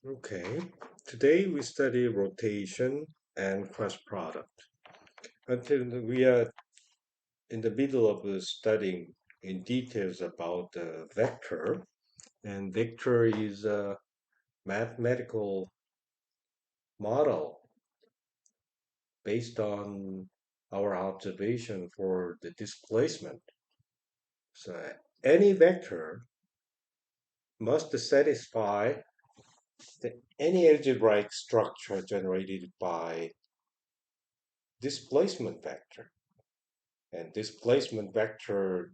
Okay, today we study rotation and cross product. Until we are in the middle of studying in details about the vector, and vector is a mathematical model based on our observation for the displacement. So any vector must satisfy any algebraic structure generated by displacement vector. And displacement vector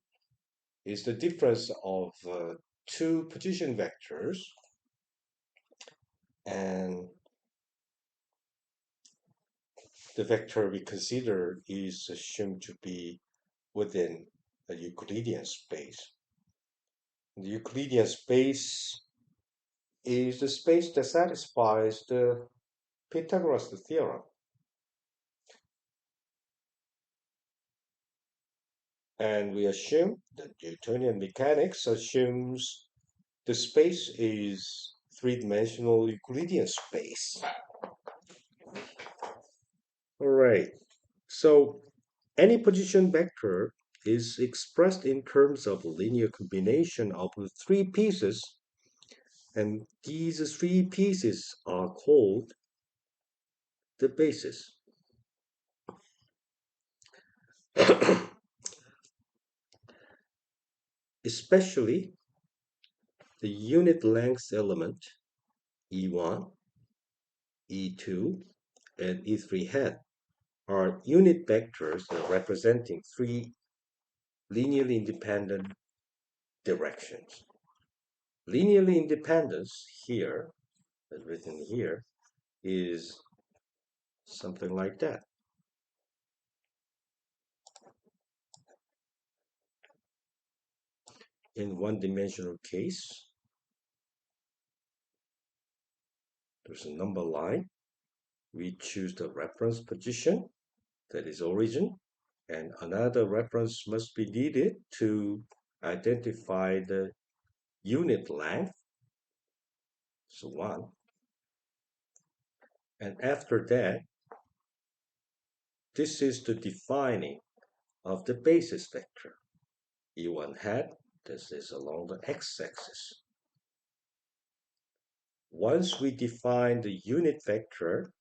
is the difference of two position vectors, and the vector we consider is assumed to be within a Euclidean space. The Euclidean space is the space that satisfies the Pythagoras theorem. And we assume that Newtonian mechanics assumes the space is three-dimensional Euclidean space. All right. So any position vector is expressed in terms of a linear combination of three pieces, and these three pieces are called the basis. Especially the unit length element E1, E2, and E3 hat are unit vectors representing three linearly independent directions. Linearly independence here, as written here, is something like that. In one-dimensional case, there's a number line. We choose the reference position, that is origin, and another reference must be needed to identify the unit length, so 1. And after that, this is the defining of the basis vector. E1 hat, this is along the x-axis. Once we define the unit vector,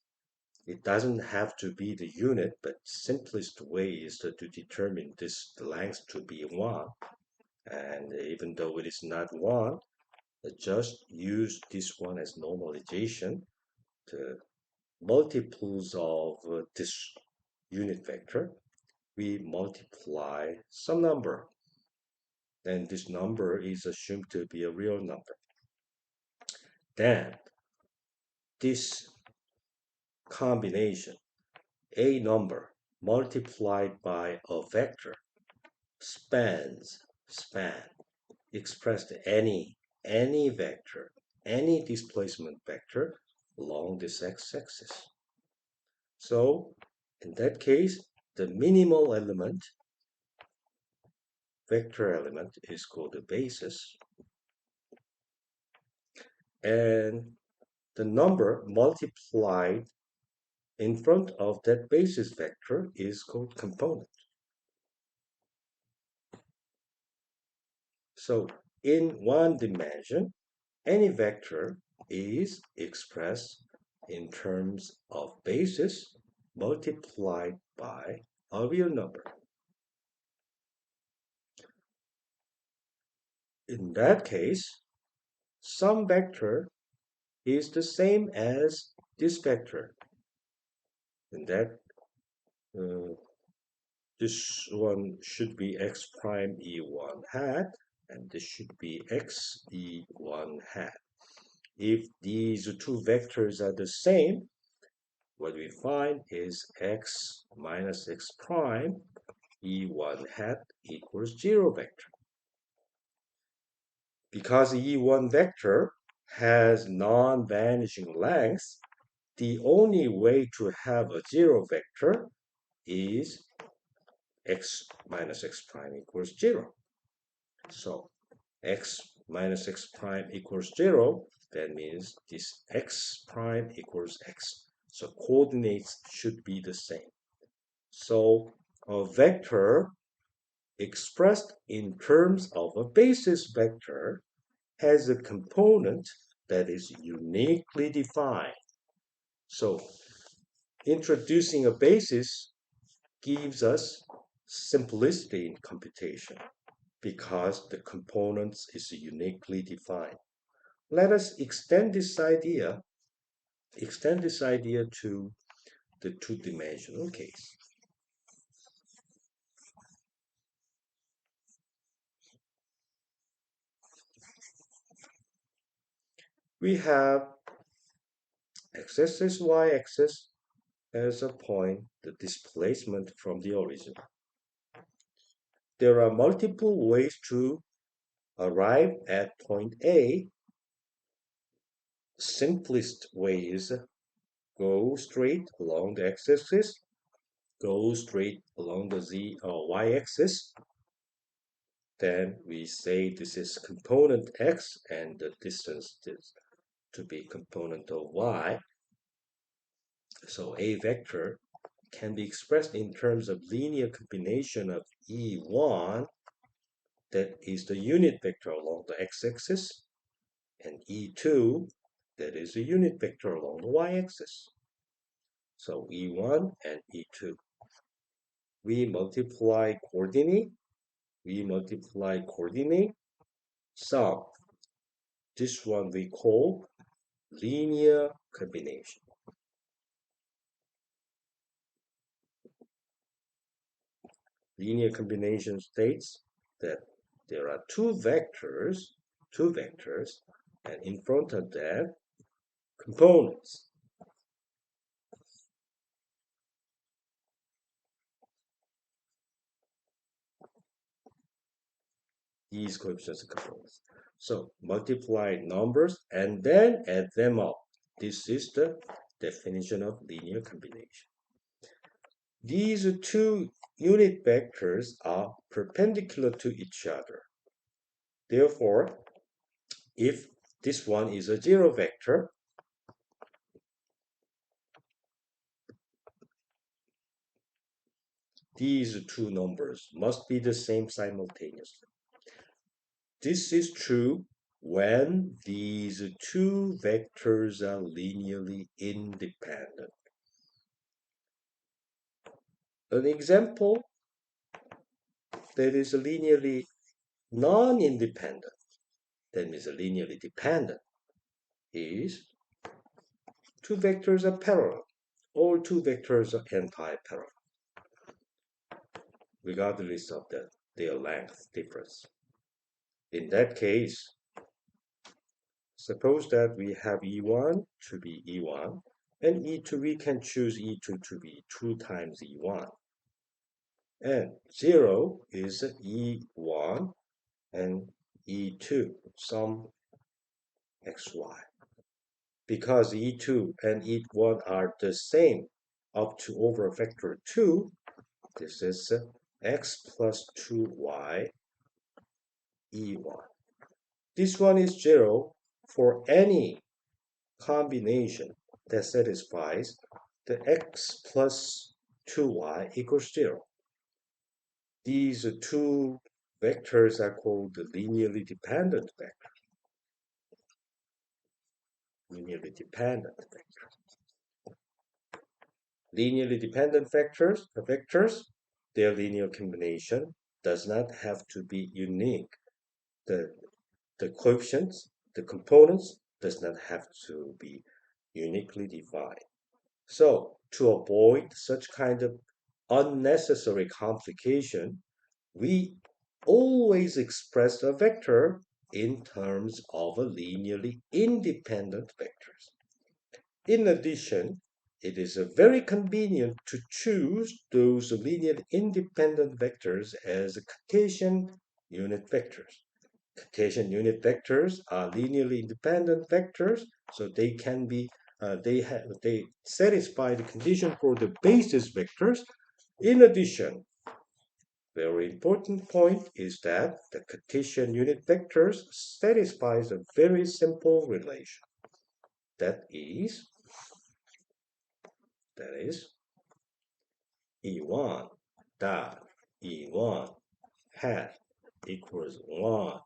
it doesn't have to be the unit, but simplest way is to determine this length to be 1. And even though it is not 1, just use this one as normalization. The multiples of this unit vector, we multiply some number, and this number is assumed to be a real number. Then this combination, a number multiplied by a vector, span, expressed any vector, any displacement vector along this x-axis. So in that case, the minimal element, vector element, is called the basis, and the number multiplied in front of that basis vector is called component. So in one dimension, any vector is expressed in terms of basis multiplied by a real number. In that case, some vector is the same as this vector, and that this one should be x prime e1 hat, and this should be x e1 hat. If these two vectors are the same, what we find is x minus x prime e1 hat equals 0 vector. Because e1 vector has non-vanishing length, the only way to have a 0 vector is x minus x prime equals 0. So x minus x prime equals 0, that means this x prime equals x. So coordinates should be the same. So a vector expressed in terms of a basis vector has a component that is uniquely defined. So introducing a basis gives us simplicity in computation because the components is uniquely defined. Let us extend this idea to the two-dimensional case. We have x-axis, y-axis as a point, the displacement from the origin. There are multiple ways to arrive at point A. Simplest way is go straight along the x-axis, go straight along the z or y-axis. Then we say this is component x and the distance is to be component of y. So a vector can be expressed in terms of linear combination of E1, that is the unit vector along the x-axis, and E2, that is a unit vector along the y-axis. So E1 and E2. We multiply coordinate. So this one we call linear combination. Linear combination states that there are two vectors, and in front of that, components. These coefficients are components. So multiply numbers and then add them up. This is the definition of linear combination. These two unit vectors are perpendicular to each other. Therefore, if this one is a zero vector, these two numbers must be the same simultaneously. This is true when these two vectors are linearly independent. An example that is linearly non-independent, that means linearly dependent, is two vectors are parallel, or two vectors are anti-parallel, regardless of their length difference. In that case, suppose that we have E1 to be E1, and E2, we can choose E2 to be 2 times E1. And 0 is E1 and E2, sum xy. Because E2 and E1 are the same up to over a factor 2, this is x plus 2y E1. This one is 0 for any combination that satisfies the x plus 2y equals 0. These two vectors are called the linearly dependent vectors. Linearly dependent vectors. Linearly dependent vectors, their linear combination does not have to be unique. The coefficients, the components, does not have to be uniquely defined. So to avoid such kind of unnecessary complication, we always express a vector in terms of a linearly independent vectors. In addition, it is very convenient to choose those linearly independent vectors as Cartesian unit vectors. Cartesian unit vectors are linearly independent vectors, so they can be they satisfy the condition for the basis vectors. In addition, Very important point is that the Cartesian unit vectors satisfies a very simple relation. That is E1 dot E1 hat equals 1,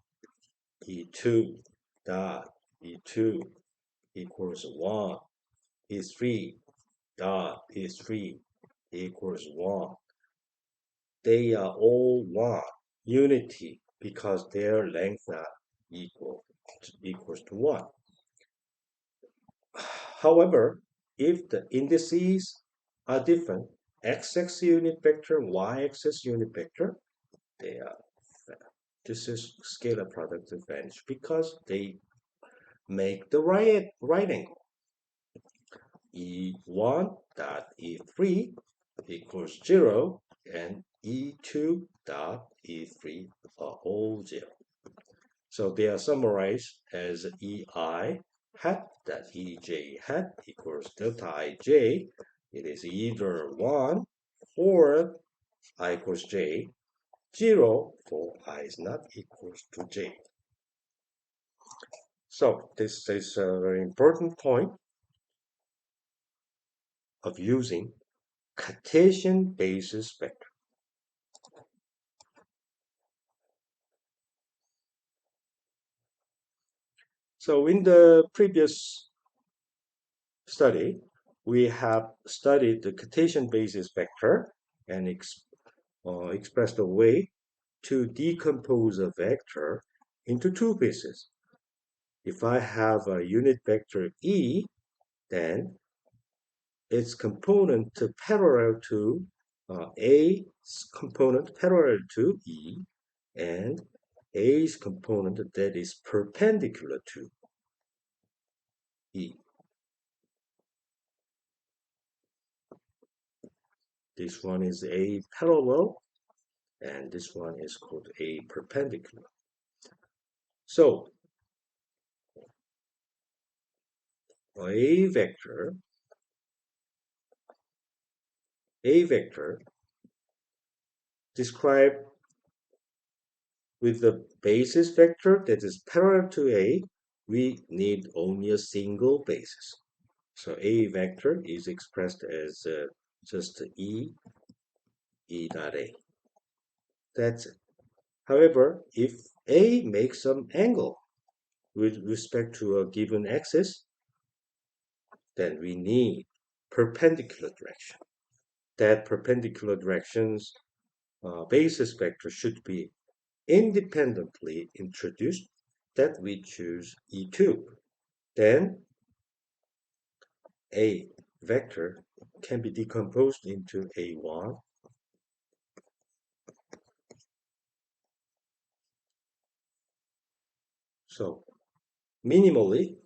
E2 dot E2 equals 1, E3 dot E3 equals 1. They are all one unity because their lengths are equals to 1. However, if the indices are different, x-axis unit vector, y-axis unit vector, they are this is scalar product advantage because they make the right angle. E1 dot E3 equals 0 and E2 dot E3 are all 0. So they are summarized as EI hat dot EJ hat equals delta IJ. It is either 1 for I equals J, 0 for I is not equals to J. So this is a very important point of using Cartesian basis vector. So in the previous study, we have studied the Cartesian basis vector and expressed a way to decompose a vector into two pieces. If I have a unit vector E, then its component parallel to A's component parallel to E, and A's component that is perpendicular to E. This one is A parallel, and this one is called A perpendicular. So A vector described with the basis vector that is parallel to A, we need only a single basis. So A vector is expressed as just E dot A. That's it. However, if A makes some angle with respect to a given axis, then we need perpendicular direction. That perpendicular direction's basis vector should be independently introduced that we choose E2. Then A vector can be decomposed into A1, so minimally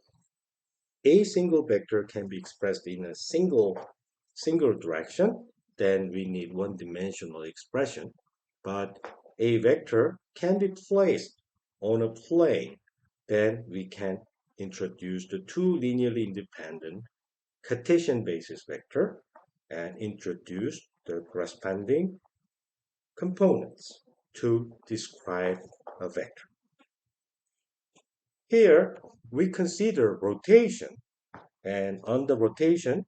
a single vector can be expressed in a single direction, then we need one-dimensional expression. But a vector can be placed on a plane, then we can introduce the two linearly independent Cartesian basis vector and introduce the corresponding components to describe a vector. Here, we consider rotation, and under rotation,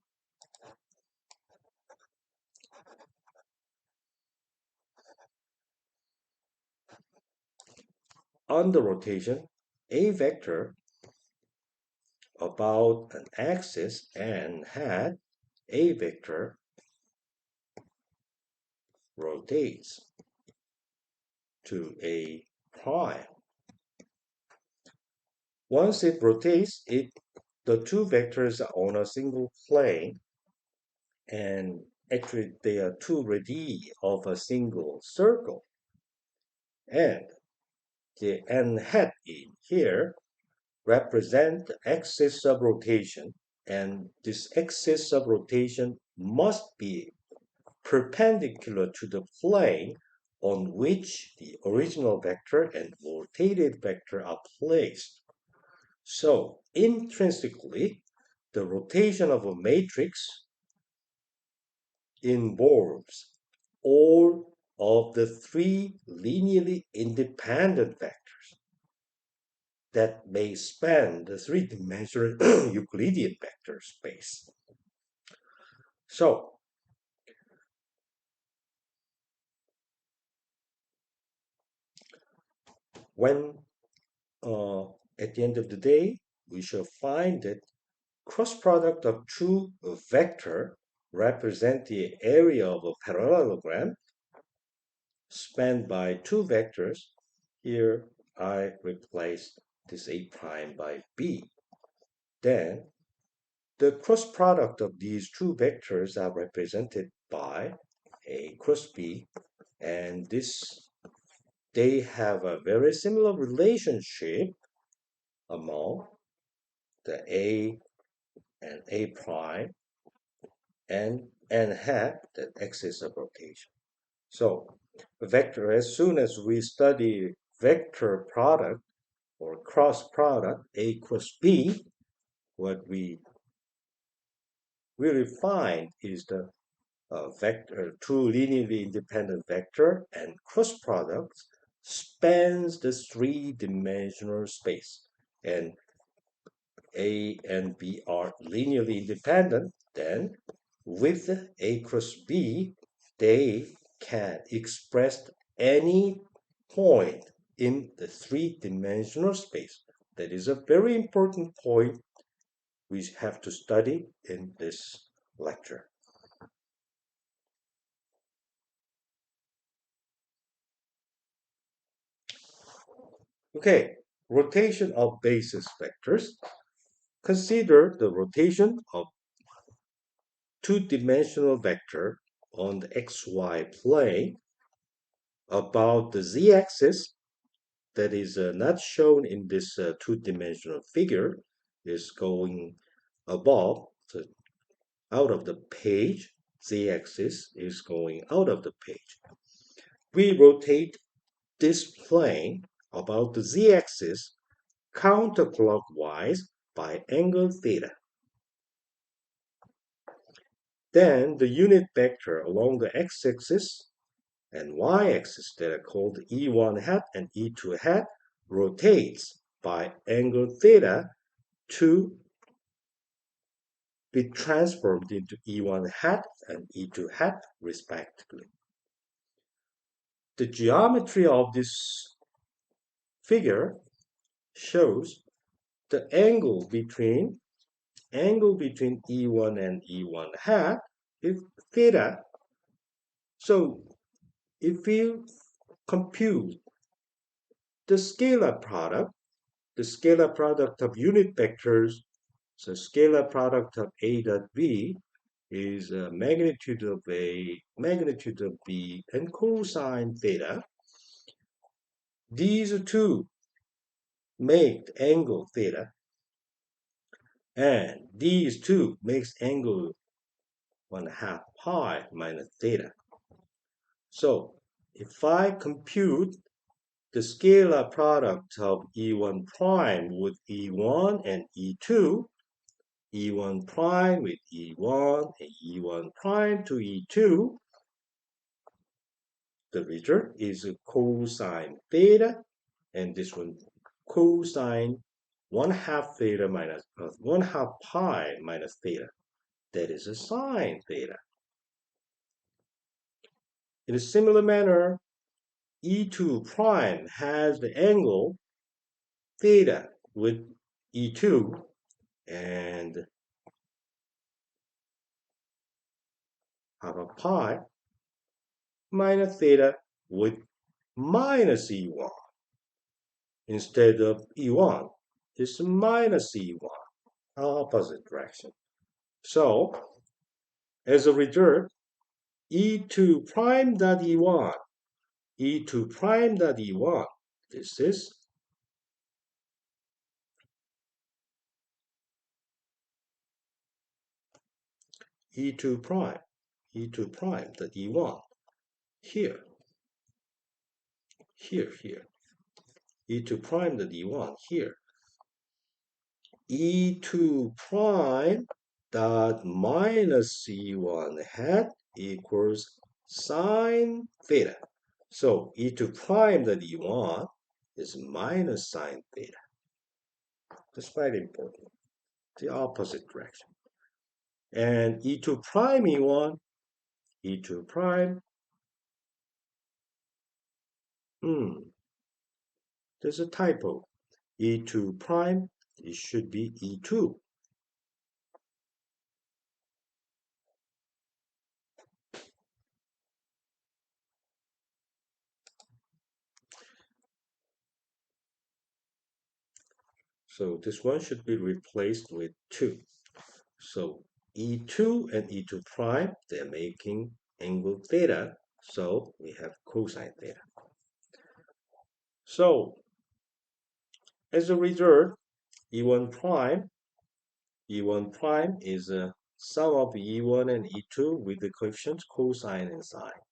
a vector about an axis and had a vector rotates to a prime. Once it rotates, the two vectors are on a single plane, and actually they are two radii of a single circle. And the n hat in here represent the axis of rotation, and this axis of rotation must be perpendicular to the plane on which the original vector and rotated vector are placed. So intrinsically, the rotation of a matrix involves all of the three linearly independent vectors that may span the three-dimensional Euclidean vector space. So, when at the end of the day, we shall find that cross product of two vector represent the area of a parallelogram spanned by two vectors. Here I replace this A prime by B. Then the cross product of these two vectors are represented by A cross B, and they have a very similar relationship among the A and A prime and n hat, the axis of rotation. So vector, as soon as we study vector product or cross product A cross B, what we really find is the vector, two linearly independent vector and cross products spans the three-dimensional space. And A and B are linearly independent, then with A cross B, they can express any point in the three-dimensional space. That is a very important point we have to study in this lecture. Okay, rotation of basis vectors. Consider the rotation of two-dimensional vector on the xy plane about the z-axis that is not shown in this two-dimensional figure is going above, so out of the page. Z-axis is going out of the page. We rotate this plane about the z-axis counterclockwise by angle theta. Then the unit vector along the x-axis and y-axis that are called E1 hat and E2 hat rotates by angle theta to be transformed into E1 hat and E2 hat respectively. The geometry of this figure shows the angle between E1 and E1 hat is theta. So if you compute the scalar product of unit vectors, so scalar product of A dot B is a magnitude of A, magnitude of B, and cosine theta. These two make angle theta, and these two makes angle 1/2 pi minus theta. So if I compute the scalar product of E1 prime with E1 and E2, E1 prime with E1 and E1 prime to E2, the result is cosine theta, and this one cosine 1/2 theta minus 1/2 pi minus theta. That is a sine theta. In a similar manner, E2 prime has the angle theta with E2 and 1/2 pi minus theta with minus E1. Instead of E1, it's minus E1, opposite direction. So, as a result, E2 prime dot E1, E2 prime dot E1, this is E2 prime, E2 prime dot E1, here, E2 prime dot E1, here. E2 prime dot minus E1 hat equals sine theta. So E2 prime that you want is minus sine theta. That's quite important. The opposite direction. And E2 prime E1, E2 prime, there's a typo. E2 prime, it should be E2. So this one should be replaced with 2. So E2 and E2 prime, they're making angle theta. So we have cosine theta. So as a result, E1 prime is a sum of E1 and E2 with the coefficients cosine and sine.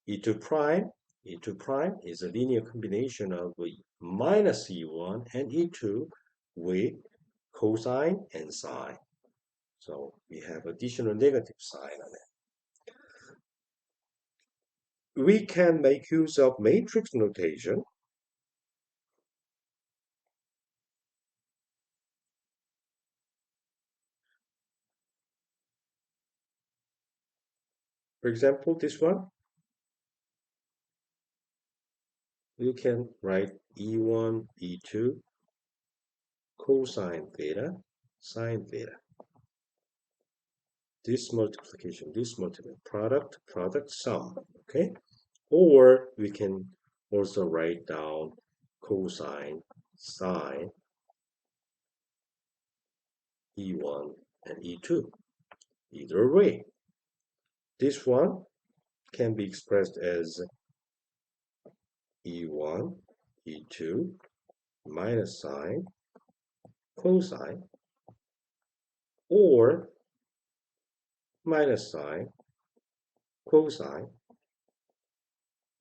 E2 prime, E2 prime is a linear combination of minus E1 and E2 with cosine and sine. So we have additional negative sign on it. We can make use of matrix notation. For example, this one, you can write E1, E2, cosine theta, sine theta. This multiplication, product, sum, okay? Or we can also write down cosine, sine, E1 and E2. Either way, this one can be expressed as E1, E2, minus sine, cosine, or minus sine, cosine,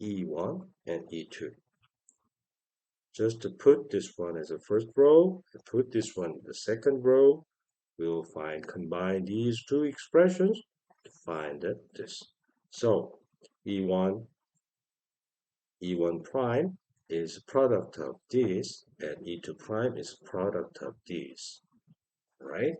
E1 and E2. Just to put this one as a first row, and put this one in the second row, we will combine these two expressions to find this. So E1 prime is product of this, and E2 prime is product of this, right?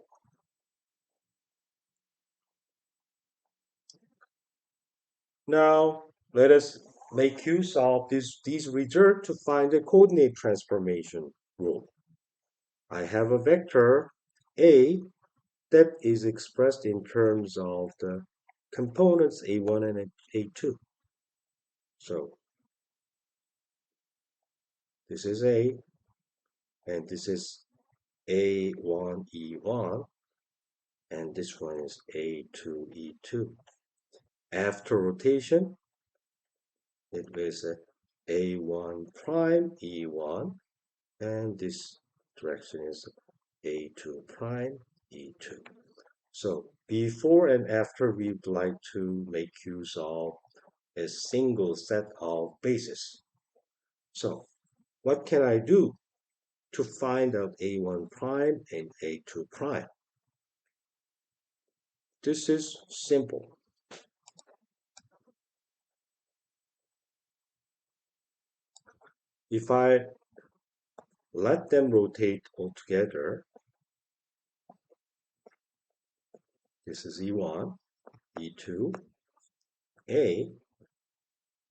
Now let us make use of these results to find the coordinate transformation rule. I have a vector A that is expressed in terms of the components A1 and A2. So this is A, and this is A1, E1, and this one is A2, E2. After rotation, it was A1 prime, E1, and this direction is A2 prime, E2. So before and after, we'd like to make use of a single set of bases. So what can I do to find out A1 prime and A2 prime? This is simple. If I let them rotate all together, this is E1, E2, A.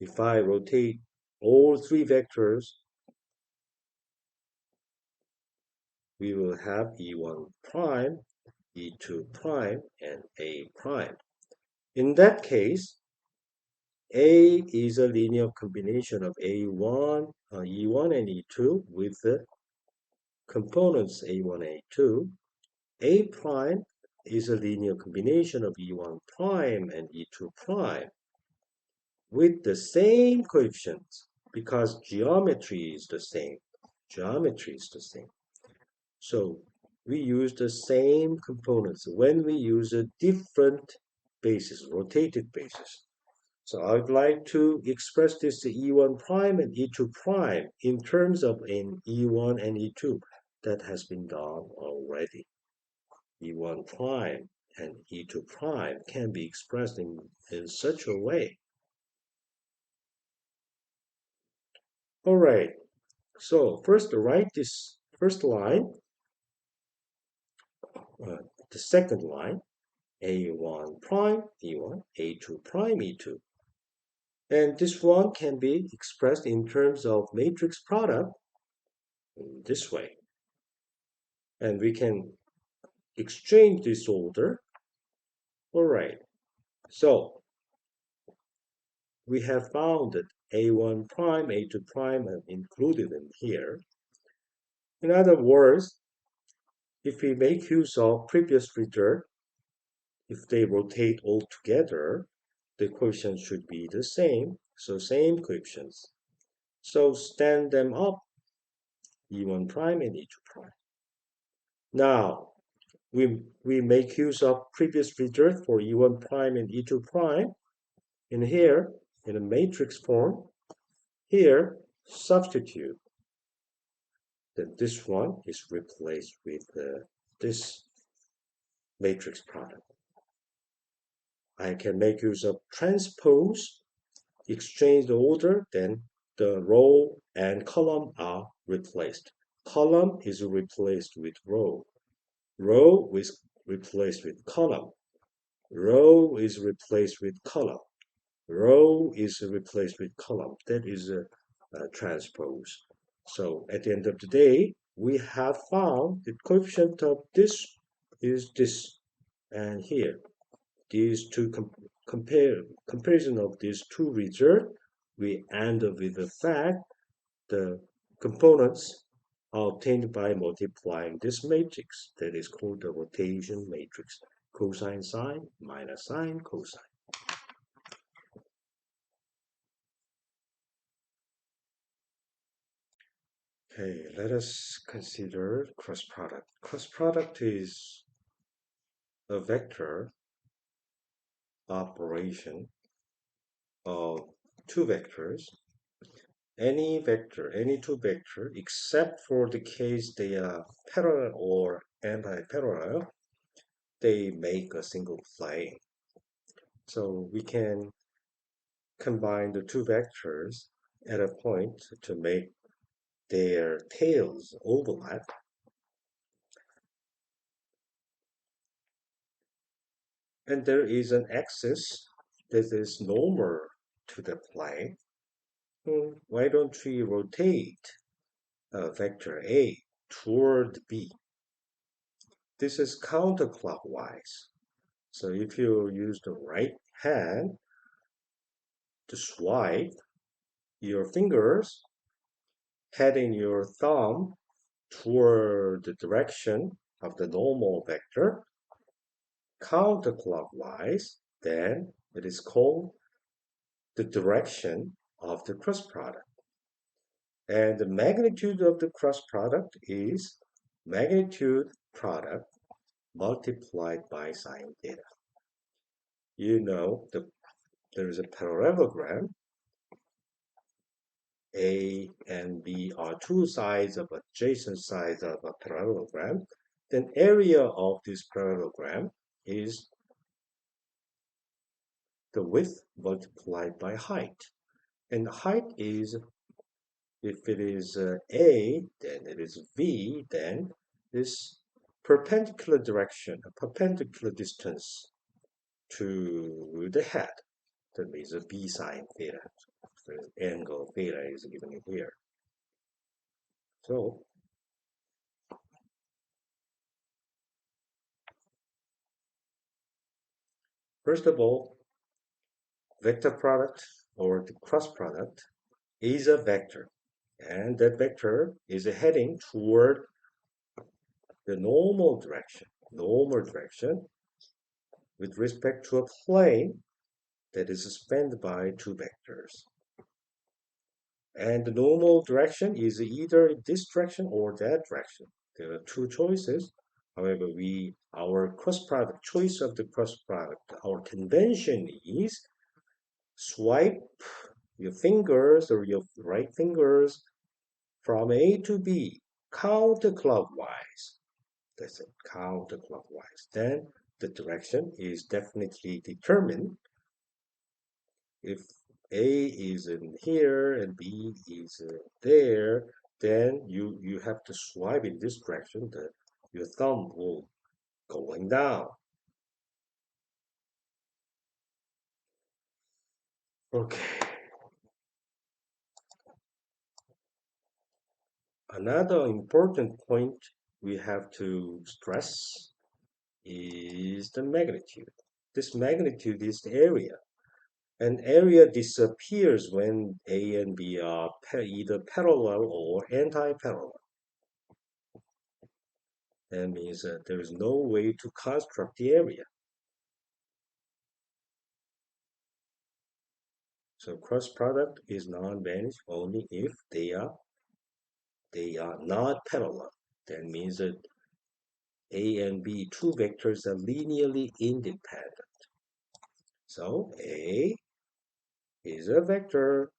If I rotate all three vectors, we will have E1 prime, E2 prime, and A prime. In that case, A is a linear combination of E1 and E2 with the components A1 and A2. A prime is a linear combination of E1 prime and E2 prime with the same coefficients because geometry is the same. Geometry is the same. So we use the same components when we use a different basis, rotated basis. So I'd like to express this E1 prime and E2 prime in terms of an E1 and E2. That has been done already. E1 prime and E2 prime can be expressed in such a way. All right. So first, write this first line, uh, the second line, A1 prime, E1, A2 prime, E2. And this one can be expressed in terms of matrix product in this way. And we can exchange this order. All right. So we have found that A1 prime, A2 prime are included in here. In other words, if we make use of previous result, if they rotate all together, the coefficients should be the same. So same coefficients. So stand them up, E1 prime and E2 prime. Now, we make use of previous result for E1 prime and E2 prime. In here, in a matrix form, here, substitute. Then this one is replaced with this matrix product. I can make use of transpose, exchange the order, then the row and column are replaced. Column is replaced with row. Row is replaced with column. Row is replaced with column. Row is replaced with column. That is a transpose. So at the end of the day, we have found the coefficient of this is this, and here these two comparison of these two results, we end up with the fact the components are obtained by multiplying this matrix that is called the rotation matrix. Cosine sine minus sine cosine. Okay, let us consider cross product. Cross product is a vector operation of two vectors. Any vector, any two vector, except for the case they are parallel or anti-parallel, they make a single plane. So we can combine the two vectors at a point to make their tails overlap. And there is an axis that is normal to the plane. Why don't we rotate vector A toward B? This is counterclockwise. So if you use the right hand to swipe your fingers, heading your thumb toward the direction of the normal vector, counterclockwise, then it is called the direction of the cross product. And the magnitude of the cross product is magnitude product multiplied by sine theta. You know there is a parallelogram. A and B are two sides of adjacent sides of a parallelogram. Then area of this parallelogram is the width multiplied by height. And height is, if it is A, then it is V, then this perpendicular direction, a perpendicular distance to the head. That means a B sine theta. The angle theta is given here. So first of all, vector product or the cross product is a vector. And that vector is heading toward the normal direction with respect to a plane that is spanned by two vectors. And the normal direction is either this direction or that direction. There are two choices. However, our cross product, choice of the cross product, our convention is swipe your fingers or your right fingers from A to B counterclockwise. That's it, counterclockwise. Then the direction is definitely determined if A is in here and B is there, then you have to swipe in this direction. Your thumb will going down. Okay. Another important point we have to stress is the magnitude. This magnitude is the area. An area disappears when A and B are either parallel or anti-parallel. That means that there is no way to construct the area. So cross product is non-vanished only if they are not parallel. That means that A and B, two vectors, are linearly independent. So A is a vector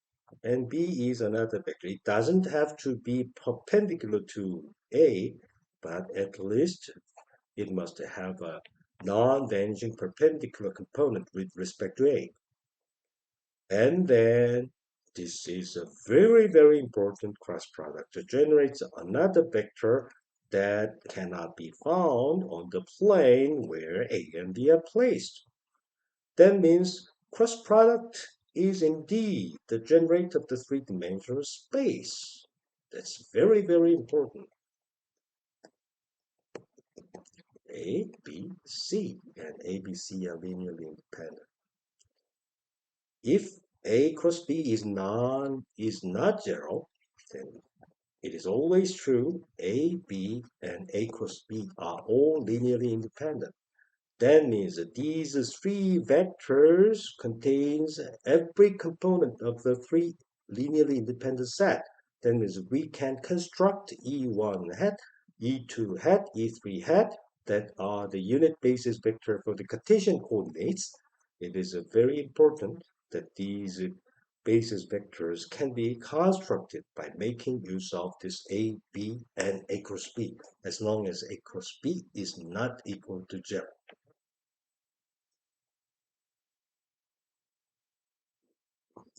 and B is another vector. It doesn't have to be perpendicular to A, but at least it must have a non-vanishing perpendicular component with respect to A. And then this is a very, very important cross product. It generates another vector that cannot be found on the plane where A and B are placed. That means cross product is indeed the generator of the three-dimensional space. That's very, very important. A, B, C, and A, B, C are linearly independent. If A cross B is not zero, then it is always true A, B, and A cross B are all linearly independent. That means that these three vectors contains every component of the three linearly independent set. That means we can construct E1 hat, E2 hat, E3 hat that are the unit basis vector for the Cartesian coordinates. It is very important that these basis vectors can be constructed by making use of this A, B, and A cross B, as long as A cross B is not equal to 0.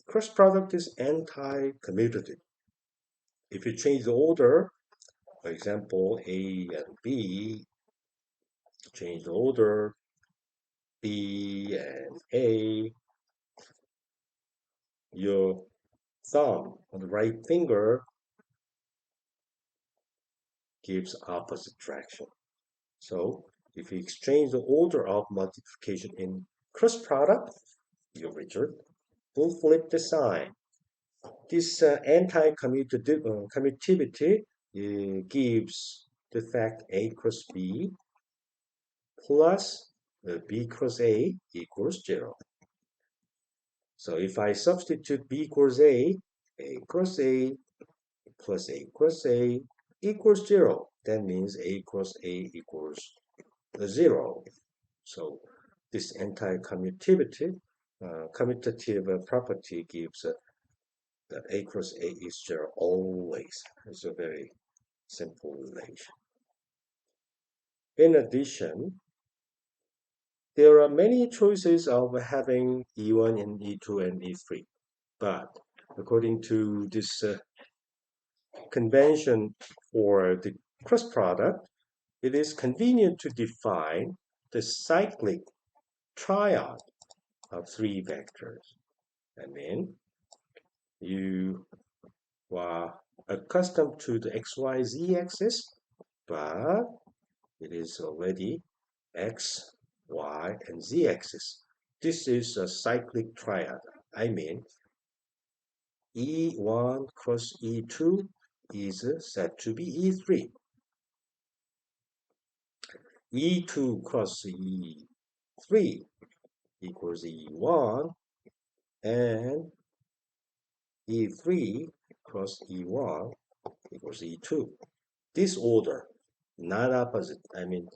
Cross product is anti-commutative. If you change the order, for example, A and B, change the order, B and A, your thumb on the right finger gives opposite direction. So if you exchange the order of multiplication in cross product, your result will flip the sign. This anti-commutativity gives the fact A cross B plus B cross A equals 0. So if I substitute B equals A cross A plus A cross A equals 0. That means A cross A equals 0. So this anti-commutative commutative property gives that A cross A is 0 always. It's a very simple relation. In addition, there are many choices of having E1 and E2 and E3, but according to this convention for the cross product, it is convenient to define the cyclic triad of three vectors. I mean, you are accustomed to the XYZ axis, but it is already X, Y, and Z axis. This is a cyclic triad. I mean, E1 cross E2 is said to be E3. E2 cross E3 equals E1, and E3 cross E1 equals E2. This order, not opposite. I mean,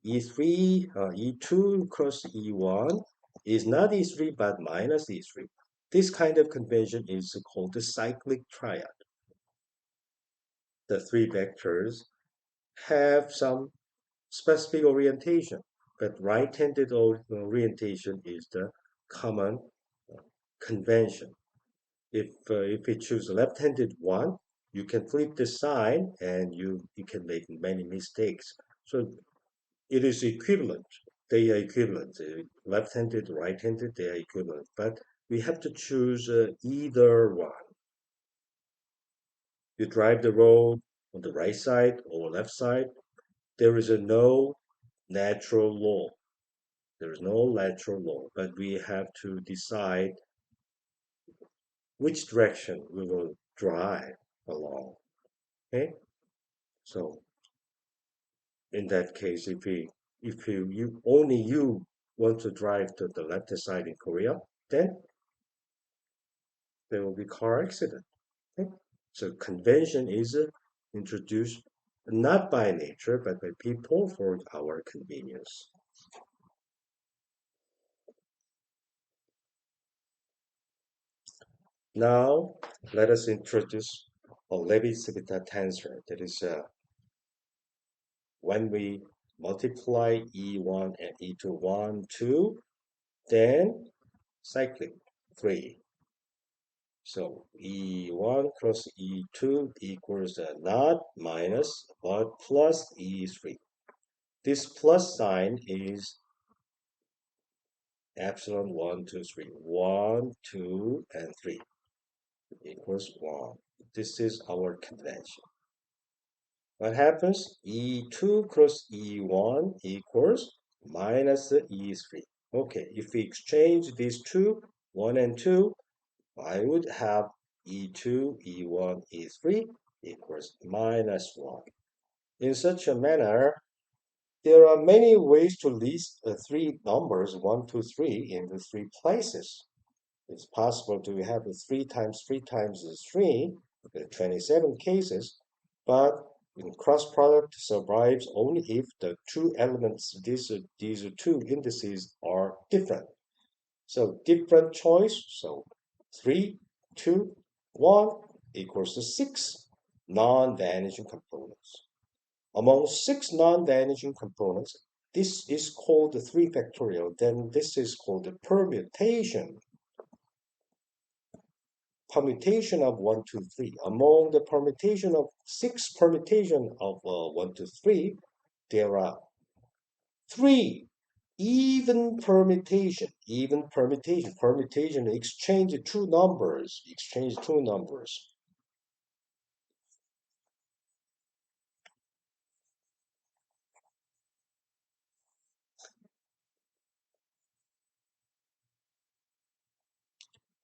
E2 cross E1 is not E3 but minus E3. This kind of convention is called the cyclic triad. The three vectors have some specific orientation, but right-handed orientation is the common convention. If we choose left-handed one, you can flip the sign and you can make many mistakes. So it is equivalent. They are equivalent. Left-handed, right-handed, they are equivalent. But we have to choose either one. You drive the road on the right side or left side. There is a no natural law. There is no natural law, but we have to decide which direction we will drive along. Okay, so in that case, if you only you want to drive to the left side in Korea, then there will be car accident. Okay? So convention is introduced not by nature but by people for our convenience. Now let us introduce a Levi-Civita tensor. That is when we multiply E1 and E2, 1, 2, then cyclic 3. So E1 cross E2 equals not minus but plus E3. This plus sign is epsilon 1, 2, 3. 1, 2, and 3 equals 1. This is our convention. What happens? E2 cross E1 equals minus E3. Okay, if we exchange these two, 1 and 2, I would have E2, E1, E3 equals minus 1. In such a manner, there are many ways to list the three numbers 1, 2, 3 in the three places. It's possible to have 3 times 3 times 3, 27 cases, but in cross product survives only if the two elements, these two indices are different. So different choice, so 3, 2, 1 equals to 6 non-vanishing components. Among 6 non-vanishing components, this is called the 3 factorial, then this is called the permutation. Permutation of 1, 2, 3. Among the permutation of 6 permutation of 1, 2, 3, there are 3 permutation, exchange two numbers,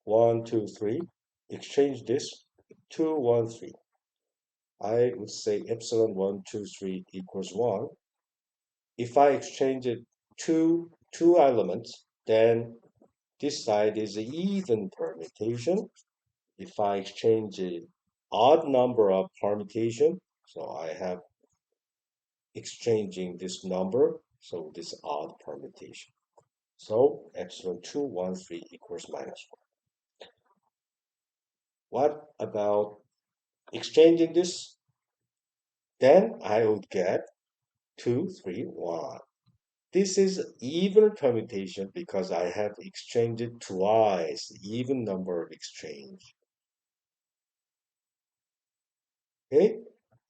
1, 2, 3, exchange this, 2, 1, 3. I would say epsilon 1, 2, 3 equals 1. If I exchange it two elements, then this side is an even permutation. If I exchange an odd number of permutation, so I have exchanging this number, so this odd permutation. So epsilon 2, 1, 3 equals minus 1. What about exchanging this? Then I would get 2, 3, 1. This is even permutation because I have exchanged it twice, even number of exchange. Okay?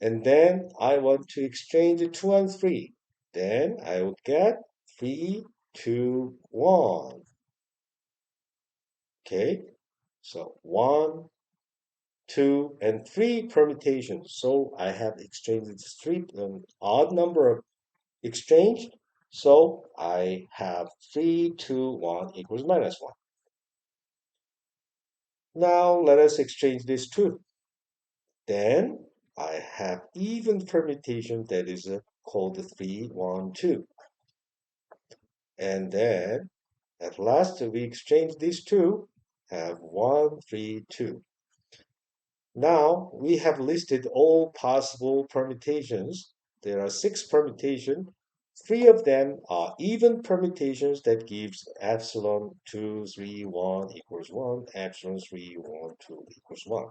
And then I want to exchange 2 and 3. Then I would get 3, 2, 1. Okay? So 1, 2, and 3 permutations. So I have exchanged three odd number of exchange. So I have 3, 2, 1 equals minus 1. Now let us exchange these two. Then I have even permutation that is called 3, 1, 2. And then at last we exchange these two, have 1, 3, 2. Now we have listed all possible permutations. There are 6 permutations. 3 of them are even permutations that gives epsilon 2, 3, 1 equals 1, epsilon 3, 1, 2 equals 1.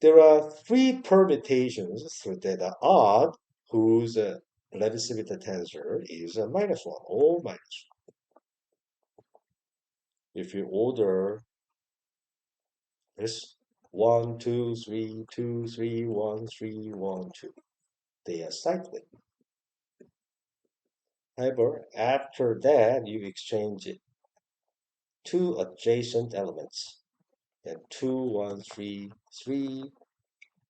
There are 3 permutations that are odd, whose Levi-Civita tensor is a minus 1, all minus 1. If you order This 1, 2, 3, 2, 3, 1, 3, 1, 2. They are cyclic. However, after that, you exchange it two adjacent elements. Then 2, 1, 3, 3,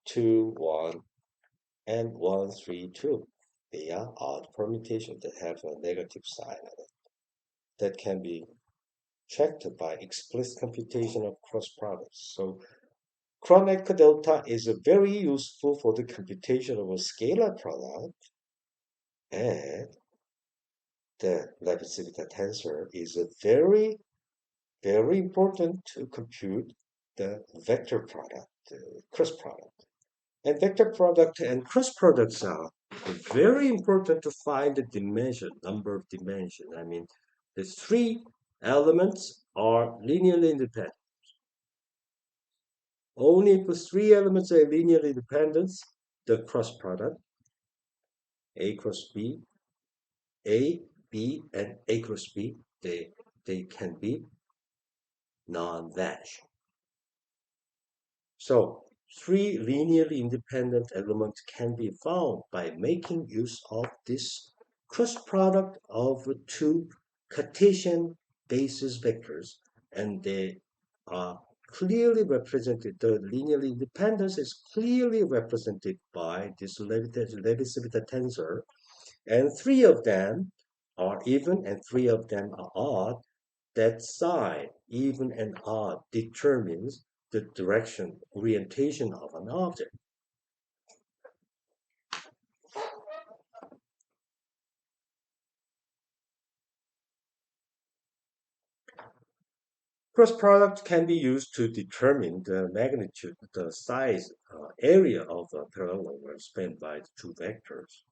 2, 1, and 1, 3, 2. They are odd permutations that have a negative sign on it. That can be checked by explicit computation of cross products. So Kronecker delta is very useful for the computation of a scalar product, and the Leibniz tensor is a very important to compute the vector product, the cross product. And vector product and cross products are very important to find the dimension, number of dimensions. I mean, the three elements are linearly independent. Only if the three elements are linearly independent, the cross product, A cross B, A, B, and A cross B, they can be non-vanishing. So three linearly independent elements can be found by making use of this cross product of two Cartesian basis vectors, and they are clearly represented. The linearly independence is clearly represented by this Leibniz tensor, and three of them are even and three of them are odd. That sign, even and odd, determines the direction, orientation of an object. Cross product can be used to determine the magnitude, the size, area of a parallelogram spanned by the two vectors.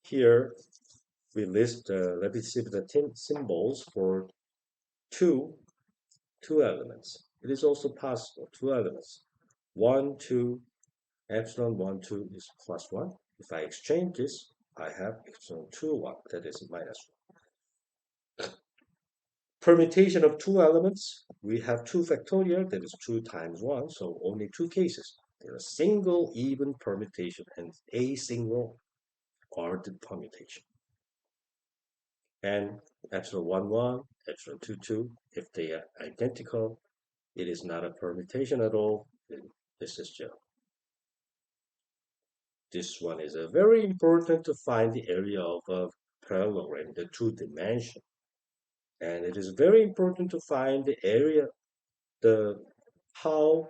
Here, we list the Leibniz symbols for two elements. It is also possible two elements. 1, 2, epsilon 1, 2 is plus 1. If I exchange this, I have epsilon 2, 1, that is minus 1. Permutation of two elements, we have 2 factorial, that is 2 times 1, so only two cases. There are single even permutation and a single ordered permutation. And epsilon 1, 1, epsilon 2, 2, if they are identical, it is not a permutation at all. This is just. This one is very important to find the area of a parallelogram, the two dimension. And it is very important to find the area, how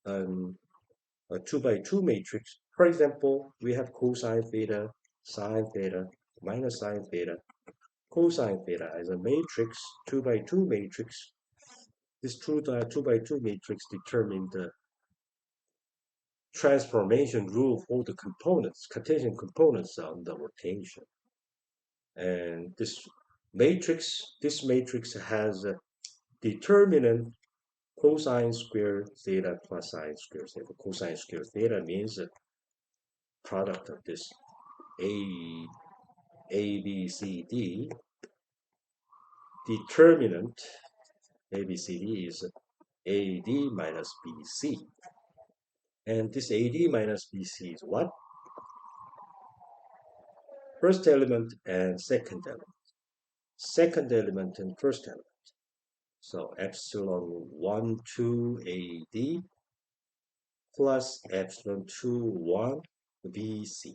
a 2 by 2 matrix. For example, we have cosine theta, sine theta, minus sine theta, cosine theta as a matrix, 2 by 2 matrix. This 2 by 2 matrix determines the transformation rule for the components, Cartesian components on the rotation. And this matrix has a determinant cosine squared theta plus sine squared theta. Cosine squared theta means the product of this A, B, C, D. Determinant A, B, C, D is AD minus BC. And this AD minus BC is what? First element and second element. Second element and first element. So epsilon 1, 2 AD plus epsilon 2, 1 BC.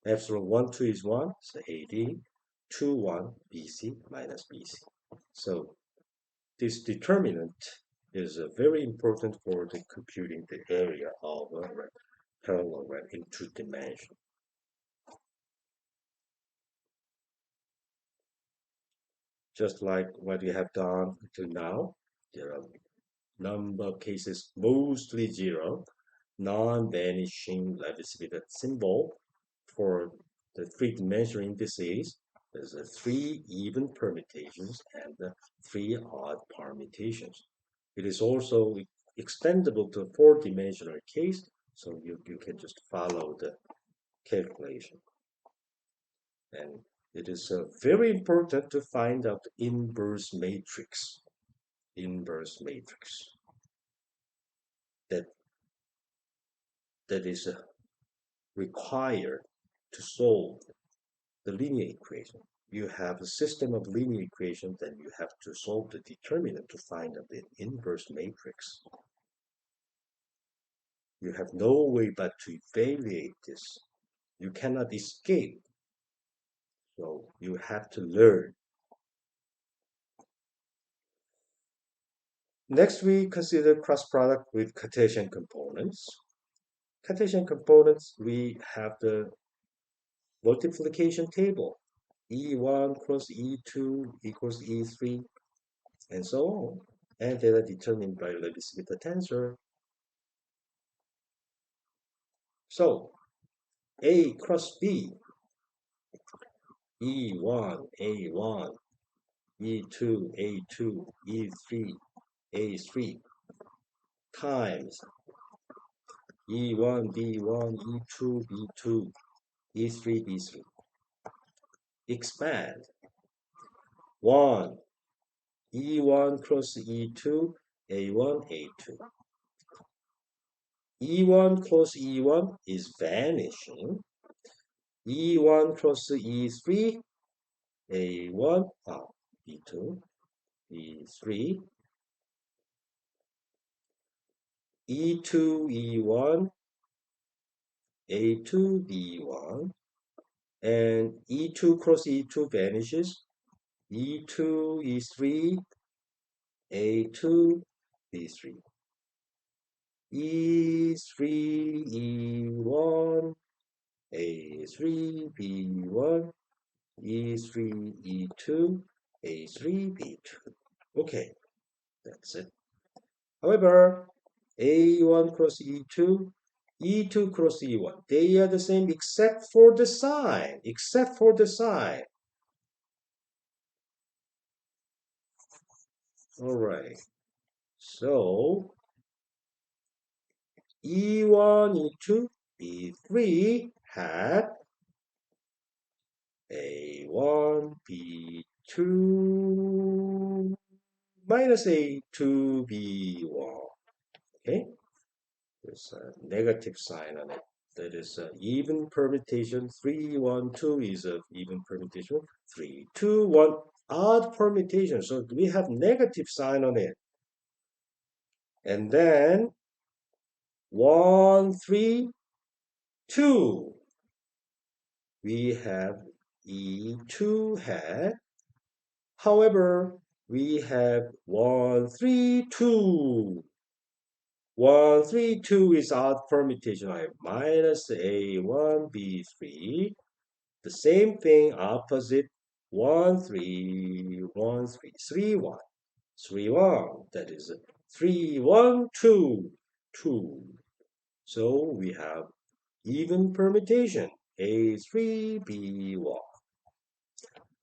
Epsilon 1, 2 is 1, so AD, 2, 1 BC minus BC. So this determinant is very important for the computing the area of a parallelogram in two dimensions. Just like what we have done until now, there are number of cases mostly zero, non-vanishing Leibniz symbol for the three-dimensional indices. There's a 3 even permutations and 3 odd permutations. It is also extendable to a 4-dimensional case, so you can just follow the calculation. And It is very important to find out the inverse matrix. Inverse matrix that that is required to solve the linear equation. You have a system of linear equations, then you have to solve the determinant to find out the inverse matrix. You have no way but to evaluate this. You cannot escape. So you have to learn. Next, we consider cross product with Cartesian components. Cartesian components, we have the multiplication table. E1 cross E2 equals E3, and so on. And they are determined by Lebesgue tensor. So A cross B, E1, A1, E2, A2, E3, A3 times E1, B1, E2, B2, E3, B3. Expand 1, E1 cross E2, A1, A2. E1 cross E1 is vanishing. E1 cross E3, A1, B2, E3, E2, E1, A2, B1, and E2 cross E2 vanishes. E2, E3, A2, B3. E3, E1, A3, B1, E3, E2, A3, B2. Okay, that's it. However, A1 cross E2, E2 cross E1, they are the same except for the sign, except for the sign. All right, so E1, E2, E3 had A1, B2 minus A2, B1. Okay, there's a negative sign on it. That is even permutation. 3, 1, 2 is an even permutation. 3, 2, 1 odd permutation. So we have negative sign on it. And then 1, 3, 2. We have E2 hat. However, we have 1, 3, 2. 1, 3, 2 is odd permutation. I have minus A1, B3. The same thing opposite 1, 3, 1, 3, 3, 1. 3, 1. That is 3, 1, 2, 2. So we have even permutation. A3, B1.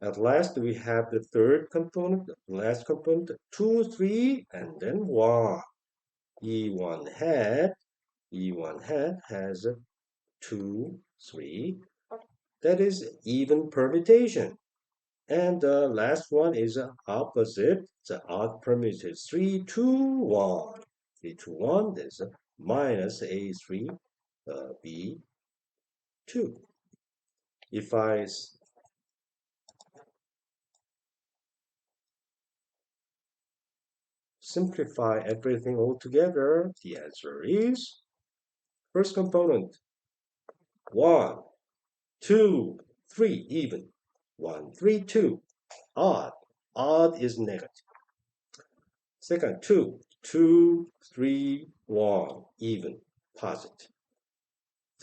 At last, we have the third component, the last component, 2, 3, and then 1. E1 hat, E1 hat has 2, 3. That is even permutation. And the last one is opposite, the odd permutation, 3, 2, 1. 3, 2, 1, there's a minus A3, B2. If I simplify everything all together, the answer is first component 1, 2, 3, even. 1, 3, 2, odd. Odd is negative. Second, 2, 2, 3, 1, even, positive.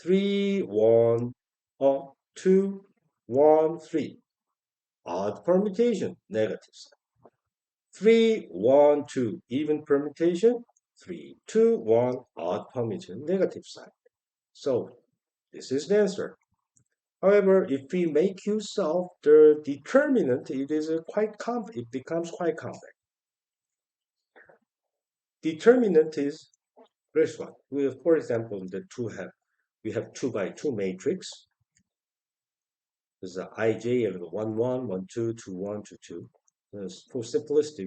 3, 1, 2, 1, 3. Odd permutation, negative sign. 3, 1, 2, even permutation. 3, 2, 1, odd permutation, negative sign. So this is the answer. However, if we make use of the determinant, it is it becomes quite complex. Determinant is this one. We have, for example, we have 2 by 2 matrix. There's a ij of 1, 1, 1, 2, 2, 1, 2, 2. For simplicity,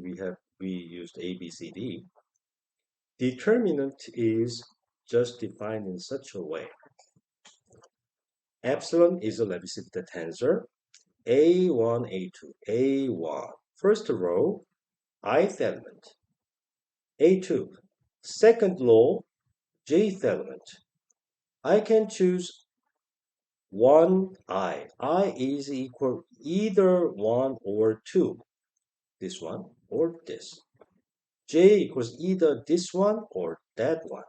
we used A, B, C, D. Determinant is just defined in such a way. Epsilon is a Levi-Civita tensor. A1, A2, A1. First row, ith element. A2, second row, jth element. I can choose one I is equal either 1 or 2. This one or this. J equals either this one or that one.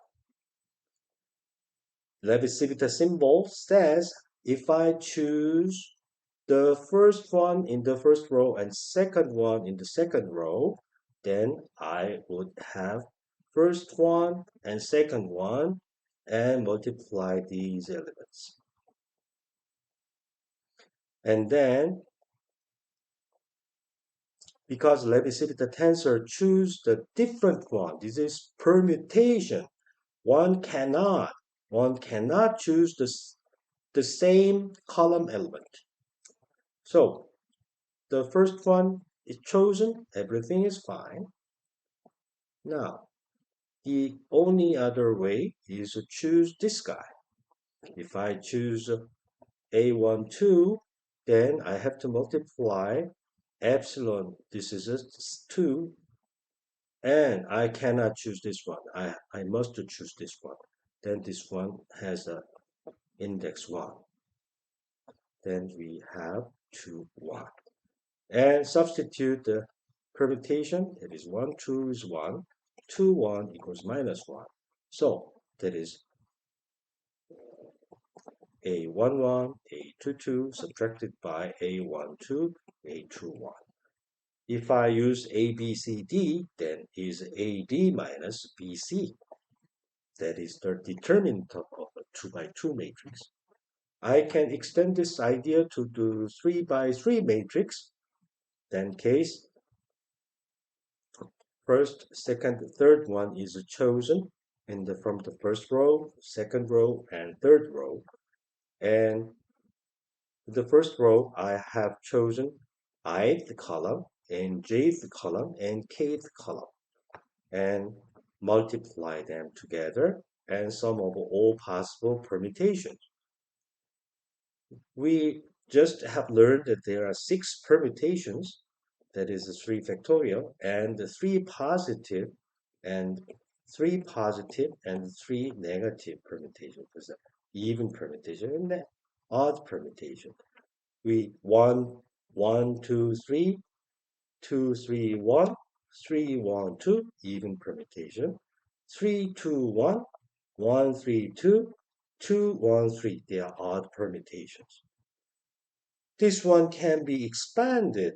Levi-Civita symbol says if I choose the first one in the first row and second one in the second row, then I would have first one and second one and multiply these elements. And then, because Levi-Civita tensor choose the different one, this is permutation. One cannot choose the same column element. So the first one is chosen, everything is fine. Now, the only other way is to choose this guy. If I choose A12, then I have to multiply epsilon, this is a 2, and I cannot choose this one. I must choose this one. Then this one has a index 1. Then we have 2, 1. And substitute the permutation. It is 1, 2 is 1. 2, 1 equals minus 1. So that is A11, A22 subtracted by A12, A21. If I use ABCD, then is AD minus BC. That is the determinant of a 2 by 2 matrix. I can extend this idea to the 3 by 3 matrix. Then case first, second, third one is chosen from the first row, second row, and third row. And the first row, I have chosen ith column and jth column and kth column and multiply them together and sum of all possible permutations. We just have learned that there are 6 permutations, that is 3 factorial, and 3 positive and 3 positive and 3 negative permutations. There's an even permutation and an odd permutation. We 1, 1, 2, 3, 2, 3, 1, 3, 1, 2, even permutation. 3, 2, 1, 1, 3, 2, 2, 1, 3. They are odd permutations. This one can be expanded.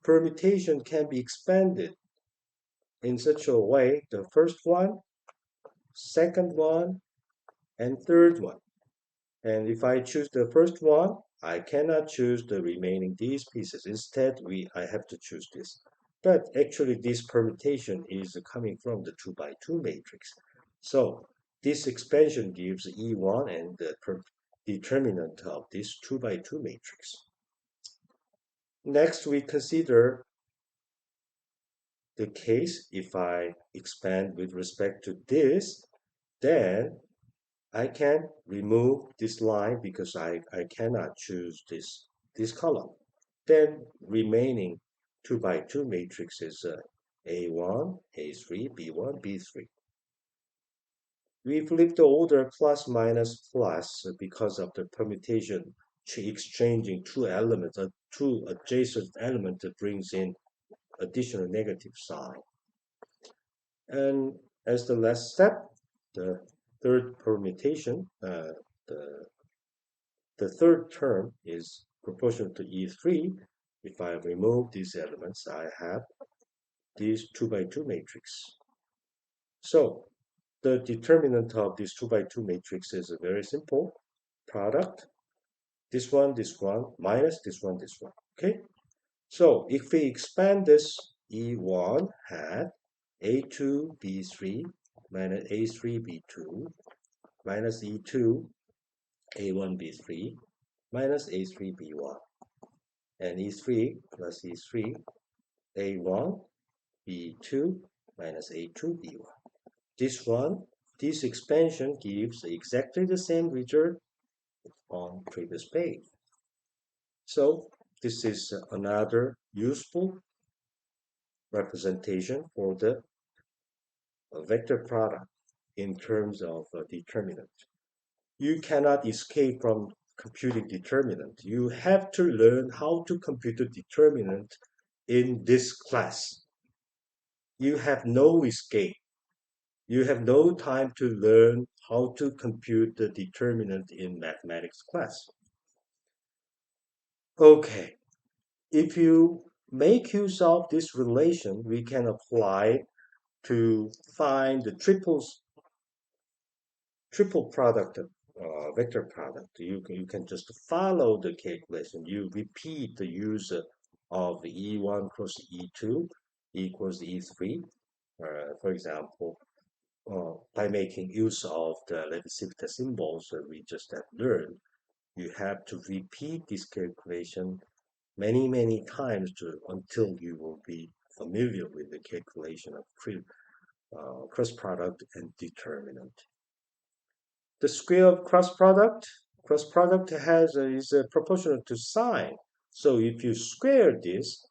Permutation can be expanded in such a way, the first one, second one, and third one. And if I choose the first one, I cannot choose the remaining these pieces. Instead, I have to choose this. But actually, this permutation is coming from the 2 by 2 matrix. So this expansion gives E1 and the determinant of this 2 by 2 matrix. Next, we consider the case if I expand with respect to this, then I can remove this line because I cannot choose this column. Then remaining 2 by 2 matrix is A1, A3, B1, B3. We flip the order plus minus plus because of the permutation exchanging two elements, two adjacent elements that brings in additional negative sign. And as the last step, the third permutation, the third term is proportional to E3. If I remove these elements, I have this 2 by 2 matrix. So the determinant of this 2 by 2 matrix is a very simple product. This one, minus this one, this one. Okay? So if we expand this, E1 had A2, B3 minus A3, B2 minus E2, A1, B3 minus A3B1. And E3 plus E3, A1, B2 minus A2, B1. This expansion gives exactly the same result on previous page. So this is another useful representation for the vector product in terms of determinant. You cannot escape from computing determinant. You have to learn how to compute the determinant in this class. You have no escape. You have no time to learn how to compute the determinant in mathematics class. Okay, if you make use of this relation, we can apply to find the triple product vector product. You can just follow the calculation. You repeat the use of E1 cross E2 equals E3. For example, by making use of the Levi-Civita symbols that we just have learned, you have to repeat this calculation many times until you will be familiar with the calculation of cross product and determinant. The square of cross product is proportional to sine. So if you square this,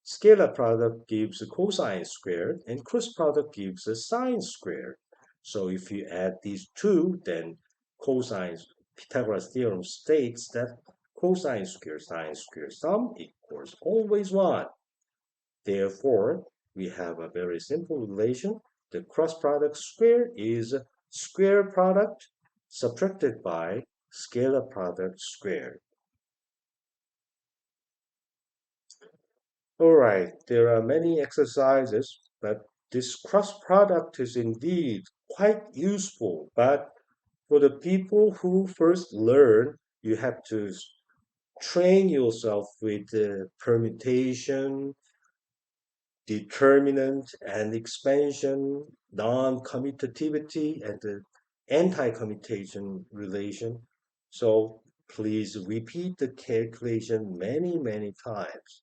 scalar product gives a cosine squared and cross product gives a sine squared. So if you add these two, then cosine Pythagoras theorem states that cosine squared sine squared sum equals always 1. Therefore, we have a very simple relation. The cross product square is square product subtracted by scalar product squared. All right, there are many exercises, but this cross product is indeed quite useful. But for the people who first learn, you have to train yourself with permutation, determinant and expansion, non-commutativity, and the anti-commutation relation. So please repeat the calculation many times.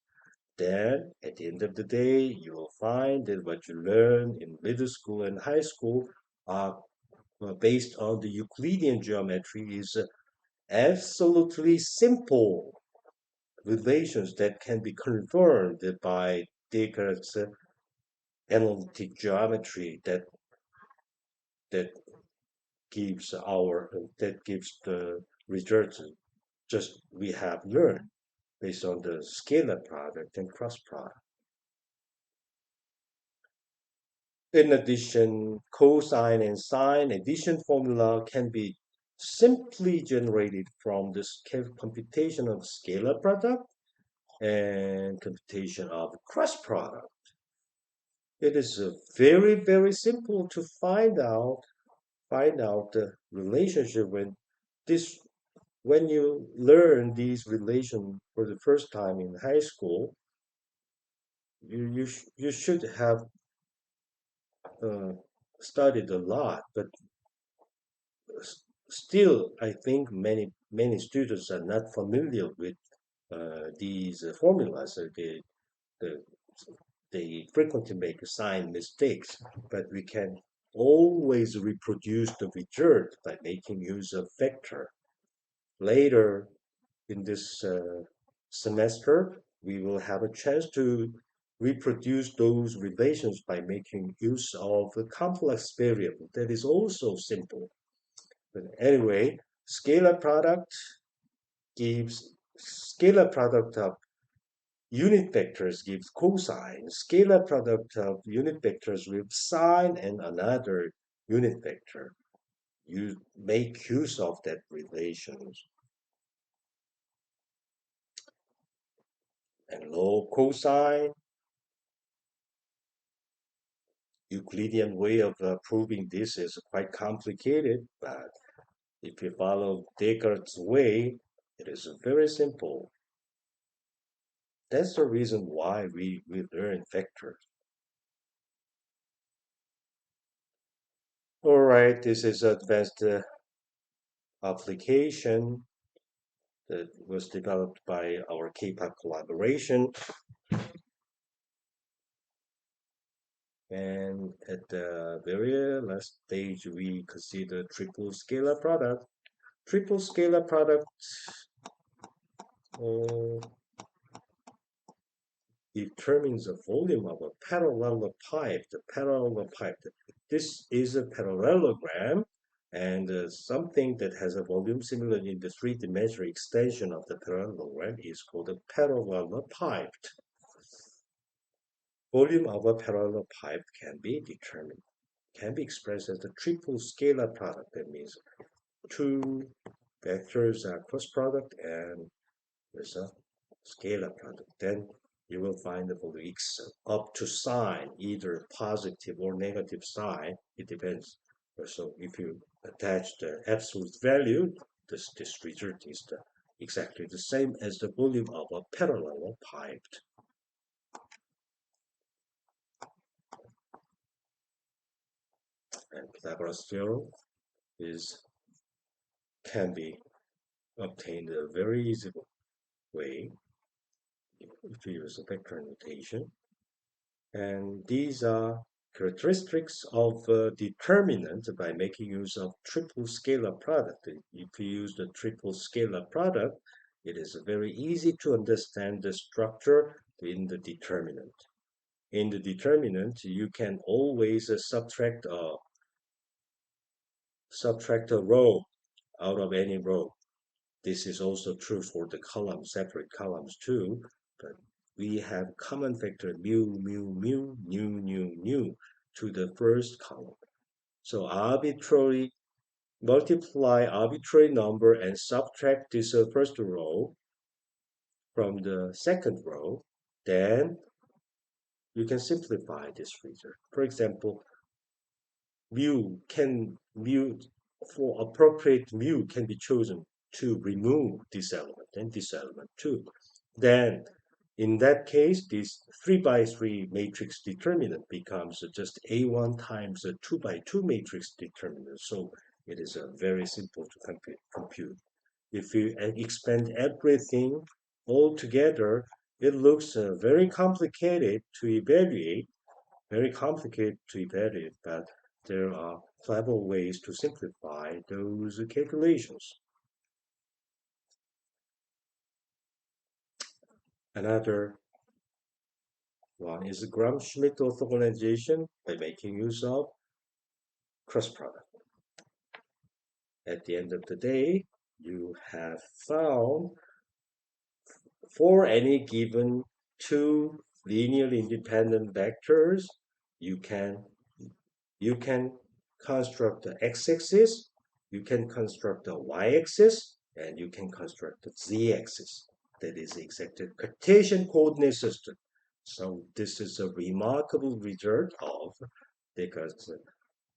Then, at the end of the day, you will find that what you learn in middle school and high school are based on the Euclidean geometry is absolutely simple relations that can be confirmed by Descartes' analytic geometry that that gives the results just we have learned based on the scalar product and cross product. In addition, cosine and sine addition formula can be simply generated from this computation of scalar product and computation of cross product. It is very simple to find out the relationship this when you learn these relations for the first time in high school. You should have uh, studied a lot, but still, I think many students are not familiar with these formulas. The, they frequently make sign mistakes, but we can always reproduce the result by making use of vector. Later in this semester, we will have a chance to reproduce those relations by making use of a complex variable that is also simple. But anyway, scalar product of unit vectors gives cosine. Scalar product of unit vectors with sine and another unit vector. You make use of that relations. And low cosine, Euclidean way of proving this is quite complicated, but if you follow Descartes' way, it is very simple. That's the reason why we learn vectors. All right, this is advanced application. that was developed by our KPOPE Collaboration. And at the very last stage, we consider triple scalar product. Triple scalar product uh, determines the volume of a parallel pipe. The parallel pipe. This is a parallelogram, and something that has a volume similar in the three-dimensional extension of the parallelogram is called a parallel pipe. Volume of a parallel pipe can be determined, can be expressed as the triple scalar product. That means two vectors are cross product and there's a scalar product. Then you will find the value x up to sign, either positive or negative sign. It depends. So if you attach the absolute value, this result is exactly the same as the volume of a parallel pipe. And Pythagoras theorem can be obtained a very easy way if you use a vector notation. And these are characteristics of determinant by making use of triple scalar product. If you use the triple scalar product, it is very easy to understand the structure in the determinant. In the determinant, you can always subtract a row out of any row. This is also true for the columns, separate columns too, but we have common factor mu, mu, mu, nu, nu, nu to the first column. So arbitrarily multiply arbitrary number and subtract this first row from the second row, then you can simplify this result. For example, mu for appropriate mu can be chosen to remove this element and this element too. Then in that case, this 3 by 3 matrix determinant becomes just A1 times a 2 by 2 matrix determinant. So it is very simple to compute. If you expand everything all together, it looks very complicated to evaluate, but there are clever ways to simplify those calculations. Another one is Gram-Schmidt orthogonalization by making use of cross product. At the end of the day, you have found for any given two linearly independent vectors, you can construct the x-axis, you can construct the y-axis, and you can construct the z-axis. That is exactly Cartesian coordinate system. So this is a remarkable result of Descartes'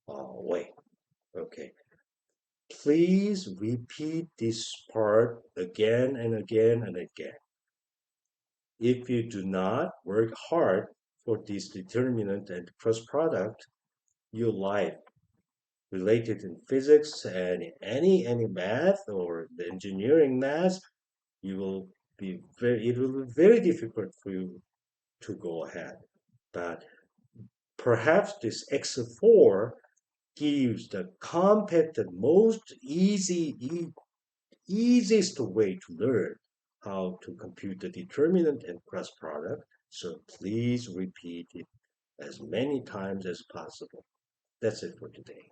way. Okay. Please repeat this part again and again and again. If you do not work hard for this determinant and cross product, your life related in physics and any math or the engineering math, it will be very difficult for you to go ahead. But perhaps this X4 gives the compact, most easiest way to learn how to compute the determinant and cross product. So please repeat it as many times as possible. That's it for today.